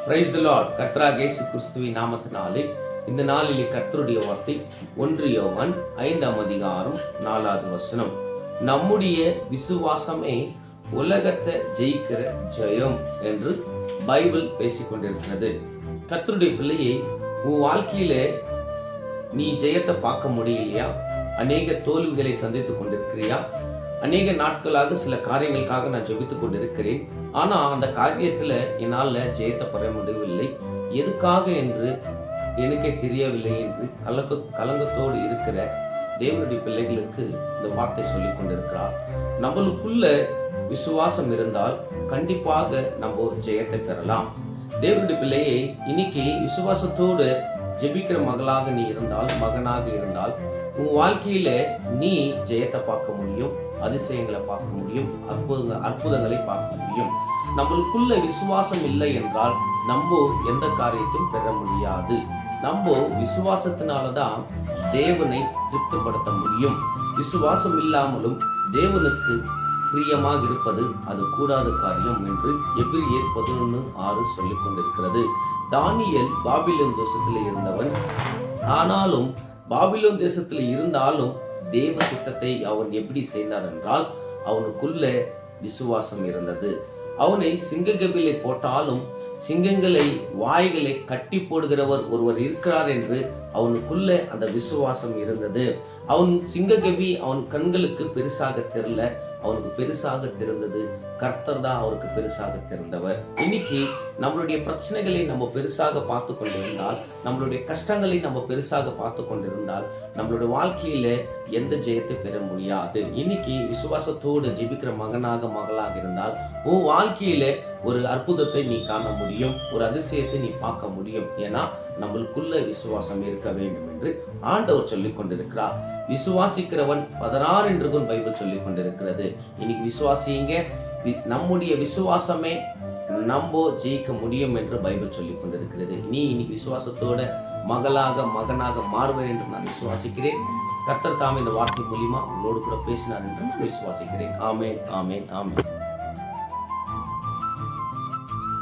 Praise the Lord. கர்த்தராகிய இயேசு கிறிஸ்துவின் நாமத்தினாலே இந்த நாளிலே கர்த்தருடைய வார்த்தை 1 யோவான் 5ஆம் அதிகாரம் 4வது வசனம். நம்முடைய விசுவாசமே உலகத்தை ஜெயிக்கிற ஜெயம் என்று பைபிள் பேசிக்கொண்டிருக்கிறது. கர்த்தருடைய பிள்ளையை, உன் வாழ்க்கையில நீ ஜெயத்தை பார்க்க முடியலையா? அநேக தோல்விகளை சந்தித்துக் கொண்டிருக்கிறியா? அநேக நாட்களாக சில காரியங்களுக்காக நான் ஜெபித்துக் கொண்டிருக்கிறேன். ஆனா அந்த காரியத்துல என்னால் ஜெயத்தை பெற முடியவில்லை. எதுக்காக என்று எனக்கே தெரியவில்லை என்று கலங்கத்தோடு இருக்கிற தேவனுடைய பிள்ளைகளுக்கு இந்த வார்த்தை சொல்லிக் கொண்டிருக்கிறார். நம்மளுக்குள்ள விசுவாசம் இருந்தால் கண்டிப்பாக நம்ம ஜெயத்தை பெறலாம். தேவனுடைய பிள்ளையை, இன்னைக்கு விசுவாசத்தோடு ஜெபிக்கிற மகளாக நீ இருந்தால், மகனாக இருந்தால், உன் வாழ்க்கையில நீ ஜெயத்தை பார்க்க முடியும், அதிசயங்களை பார்க்க முடியும், அற்புதங்களை பார்க்க முடியும். நம்மளுக்குள்ள விசுவாசம் இல்லை என்றால் நம்ம எந்த காரியத்தையும் பெற முடியாது. நம்ம விசுவாசத்தினாலதான் தேவனை திருப்திப்படுத்த முடியும். விசுவாசம் இல்லாமலும் தேவனுக்கு பிரியமாக இருப்பது அது கூடாத காரியம் என்று எபிரியர் 11:6 சொல்லிக் கொண்டிருக்கிறது. தானியேல் பாபிலோன் தேசத்தில் இருந்தவன். ஆனாலும் பாபிலோன் தேசத்தில் இருந்தாலும் தேவ சித்தத்தை அவன் எப்படி செய்தார் என்றால், அவனுக்குள்ள விசுவாசம் இருந்தது. அவனை சிங்ககபிலை போட்டாலும் சிங்கங்களை வாய்களை கட்டி போடுகிறவர் ஒருவர் இருக்கிறார் என்று அவனுக்குள்ள அந்த விசுவாசம் இருந்தது. அவன் சிங்ககபி அவன் கண்களுக்கு பெருசாக தெரியல, அவனுக்கு பெருசாக தெரிந்தது கர்த்தர் தான் அவருக்கு பெருசாக தெரிந்தவர். இன்னைக்கு நம்மளுடைய பிரச்சனைகளை நம்ம பெருசாக பார்த்து கொண்டிருந்தால், நம்மளுடைய கஷ்டங்களை நம்ம பெருசாக பார்த்து கொண்டிருந்தால், நம்மளுடைய வாழ்க்கையில எந்த ஜெயத்தை பெற முடியாது. இன்னைக்கு விசுவாசத்தோடு ஜெபிக்கிற மகனாக மகளாக இருந்தால் உன் வாழ்க்கையில ஒரு அற்புதத்தை நீ காண முடியும், ஒரு அதிசயத்தை நீ பார்க்க முடியும். ஏன்னா நம்மளுக்குள்ள விசுவாசம் இருக்க வேண்டும் என்று ஆண்டவர் சொல்லிக் கொண்டிருக்கிறார். விசுவாசிக்கிறவன் பதறார் என்று பைபிள் சொல்லிக் கொண்டிருக்கிறது. இன்னைக்கு விசுவாசிங்க, நம்முடைய விசுவாசமே நம்ம ஜெயிக்க முடியும் என்று பைபிள் சொல்லிக் கொண்டிருக்கிறது. நீ இன்னைக்கு விசுவாசத்தோட மகளாக மகனாக மாறுவேன் என்று நான் விசுவாசிக்கிறேன். கர்த்தர் தாமே இந்த வார்த்தை மூலியமா உங்களோடு கூட பேசினார் என்று நான் விசுவாசிக்கிறேன். ஆமென், ஆமென், ஆமென்.